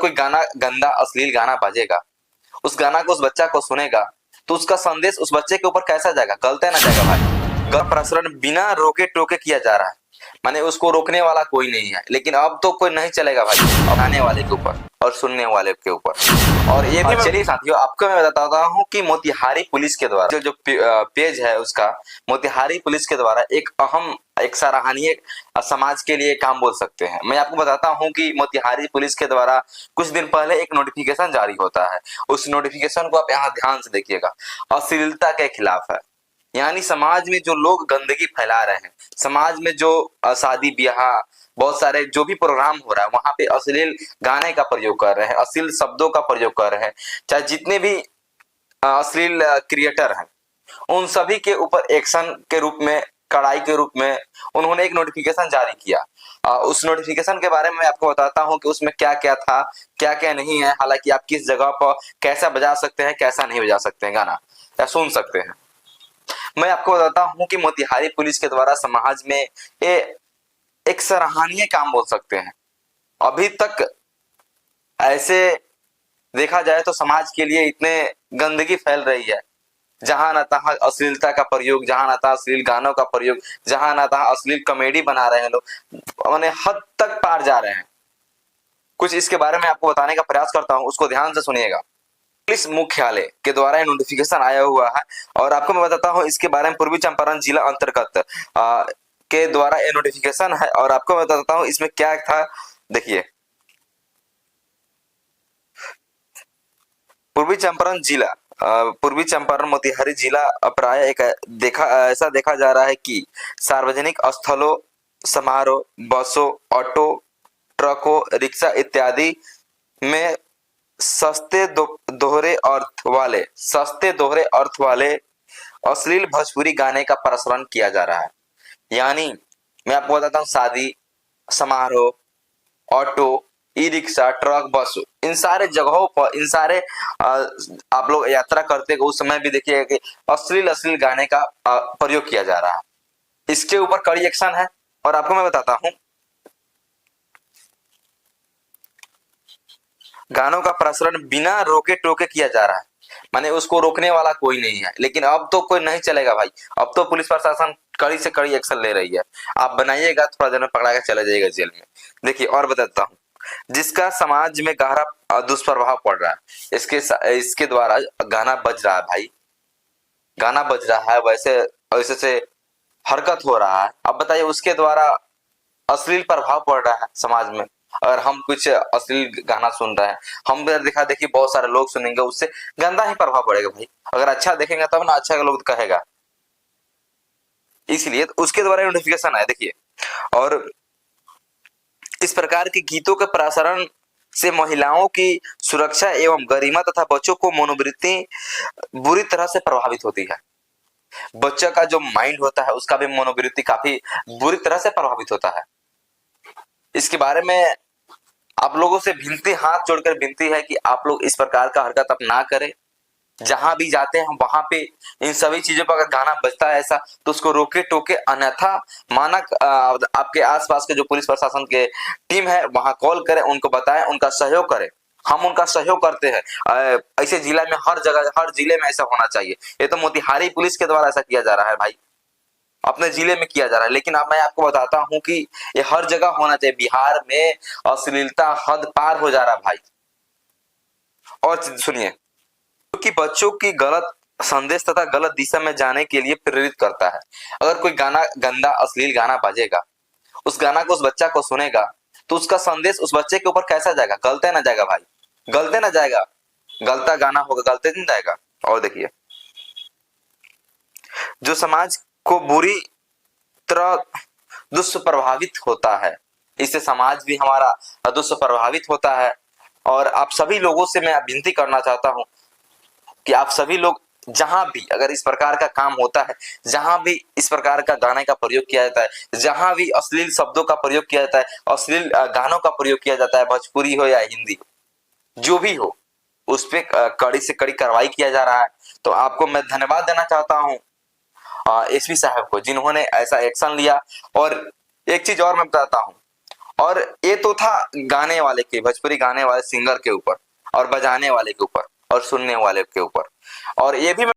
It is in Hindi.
कोई गाना गंदा अश्लील गाना बजेगा, उस गाना को उस बच्चा को सुनेगा, तो उसका संदेश उस बच्चे के ऊपर कैसा जाएगा? गलत है ना जाएगा भाई। गलत प्रसारण बिना रोके टोके किया जा रहा है, माने उसको रोकने वाला कोई नहीं है। लेकिन अब तो कोई नहीं चलेगा भाई, अब आने वाले के ऊपर और सुनने वाले के ऊपर। और ये भी चलिए साथियों, आपको मैं बताता हूँ कि मोतिहारी पुलिस के द्वारा जो पेज है उसका, मोतिहारी पुलिस के द्वारा एक अहम, एक सराहनीय समाज के लिए काम बोल सकते हैं। मैं आपको बताता हूँ कि मोतिहारी पुलिस के द्वारा कुछ दिन पहले एक नोटिफिकेशन जारी होता है। उस नोटिफिकेशन को आप यहाँ ध्यान से देखिएगा। अश्लीलता के खिलाफ है, यानी समाज में जो लोग गंदगी फैला रहे हैं, समाज में जो शादी ब्याह बहुत सारे जो भी प्रोग्राम हो रहा है वहां पे अश्लील गाने का प्रयोग कर रहे हैं, अश्लील शब्दों का प्रयोग कर रहे हैं, चाहे जितने भी अश्लील क्रिएटर हैं, उन सभी के ऊपर एक्शन के रूप में, कड़ाई के रूप में उन्होंने एक नोटिफिकेशन जारी किया। उस नोटिफिकेशन के बारे में मैं आपको बताता हूं कि उसमें क्या क्या था, क्या क्या नहीं है। हालांकि आप किस जगह पर कैसा बजा सकते हैं, कैसा नहीं बजा सकते हैं गाना, या सुन सकते हैं। मैं आपको बताता हूं कि मोतिहारी पुलिस के द्वारा समाज में ये एक सराहनीय काम बोल सकते हैं। अभी तक ऐसे देखा जाए तो समाज के लिए इतने गंदगी फैल रही है, जहां न तहां अश्लीलता का प्रयोग, जहां न तहां अश्लील गानों का प्रयोग, जहां न तहां अश्लील कॉमेडी बना रहे हैं लोग, मैंने हद तक पार जा रहे हैं। कुछ इसके बारे में आपको बताने का प्रयास करता हूं, उसको ध्यान से सुनिएगा। पुलिस मुख्यालय के द्वारा ये नोटिफिकेशन आया हुआ है और आपको मैं बताता हूँ इसके बारे में। पूर्वी चंपारण जिला अंतर्गत के द्वारा ये नोटिफिकेशन है और आपको मैं बताता हूँ इसमें क्या था। देखिए, पूर्वी चंपारण जिला, पूर्वी चंपारण मोतिहारी जिला प्राय एक ऐसा देखा जा रहा है कि सार्वजनिक स्थलों, समारोह, बसों, ऑटो, ट्रकों, रिक्शा इत्यादि में सस्ते दोहरे अर्थ वाले अश्लील भोजपुरी गाने का प्रसारण किया जा रहा है। यानी मैं आपको बताता हूँ, शादी समारोह, ऑटो, ई रिक्शा, ट्रक, बस, इन सारे जगहों पर, इन सारे आप लोग यात्रा करते उस समय भी देखिएगा कि अश्लील गाने का प्रयोग किया जा रहा है। इसके ऊपर कड़ी एक्शन है। और आपको मैं बताता हूँ, गानों का प्रसारण बिना रोके टोके किया जा रहा है, माने उसको रोकने वाला कोई नहीं है। लेकिन अब तो कोई नहीं चलेगा भाई, अब तो पुलिस प्रशासन कड़ी से कड़ी एक्शन ले रही है। आप बनाइएगा, थोड़ा देर में पकड़ा के चला जाएगा जेल में। देखिए और बताता हूँ, जिसका समाज में गहरा दुष्प्रभाव पड़ रहा है, इसके द्वारा गाना बज रहा है भाई, गाना बज रहा है, वैसे वैसे से हरकत हो रहा है। अब बताइए, उसके द्वारा अश्लील प्रभाव पड़ रहा है समाज में। अगर हम कुछ अश्लील गाना सुन रहे हैं, हम देखा देखी बहुत सारे लोग सुनेंगे, उससे गंदा ही प्रभाव पड़ेगा भाई। अगर अच्छा देखेंगे तब ना अच्छा लोग कहेगा। इसलिए तो उसके द्वारा नोटिफिकेशन आया। देखिए, और इस प्रकार के गीतों के प्रसारण से महिलाओं की सुरक्षा एवं गरिमा तथा बच्चों को मनोवृत्ति बुरी तरह से प्रभावित होती है। बच्चा का जो माइंड होता है उसका भी मनोवृत्ति काफी बुरी तरह से प्रभावित होता है। इसके बारे में आप लोगों से विनती, हाथ जोड़कर विनती है कि आप लोग इस प्रकार का हरकत अब ना करें। जहां भी जाते हैं वहां पे इन सभी चीजों पर अगर गाना बजता है ऐसा, तो उसको रोके टोके, अन्यथा मानक आपके आसपास के जो पुलिस प्रशासन के टीम है वहां कॉल करें, उनको बताएं, उनका सहयोग करें। हम उनका सहयोग करते हैं। ऐसे जिला में हर जगह, हर जिले में ऐसा होना चाहिए। ये तो मोतिहारी पुलिस के द्वारा ऐसा किया जा रहा है भाई, अपने जिले में किया जा रहा है। लेकिन अब मैं आपको बताता हूं कि ये हर जगह होना चाहिए। बिहार में अश्लीलता हद पार हो जा रहा है भाई। और सुनिए, क्योंकि बच्चों की गलत संदेश तथा गलत दिशा में जाने के लिए प्रेरित करता है। अगर कोई गाना गंदा अश्लील गाना बजेगा, उस गाना को उस बच्चा को सुनेगा, तो उसका संदेश उस बच्चे के ऊपर कैसा जाएगा? गलते ना जाएगा भाई, गलते ना जाएगा, गलता गाना होगा, गलते नहीं जाएगा। और देखिए, जो समाज को बुरी तरह दुष्प्रभावित होता है, इससे समाज भी हमारा दुष्प्रभावित होता है। और आप सभी लोगों से मैं विनती करना चाहता हूं कि आप सभी लोग जहां भी अगर इस प्रकार का काम होता है, जहां भी इस प्रकार का गाने का प्रयोग किया जाता है, जहां भी अश्लील शब्दों का प्रयोग किया जाता है, अश्लील गानों का प्रयोग किया जाता है, भोजपुरी हो या हिंदी, जो भी हो, उस पर कड़ी से कड़ी कार्रवाई किया जा रहा है। तो आपको मैं धन्यवाद देना चाहता हूं एसपी साहब को, जिन्होंने ऐसा एक्शन लिया। और एक चीज और मैं बताता हूं, और ये तो था गाने वाले के, भोजपुरी गाने वाले सिंगर के ऊपर और बजाने वाले के ऊपर और सुनने वाले के ऊपर। और ये भी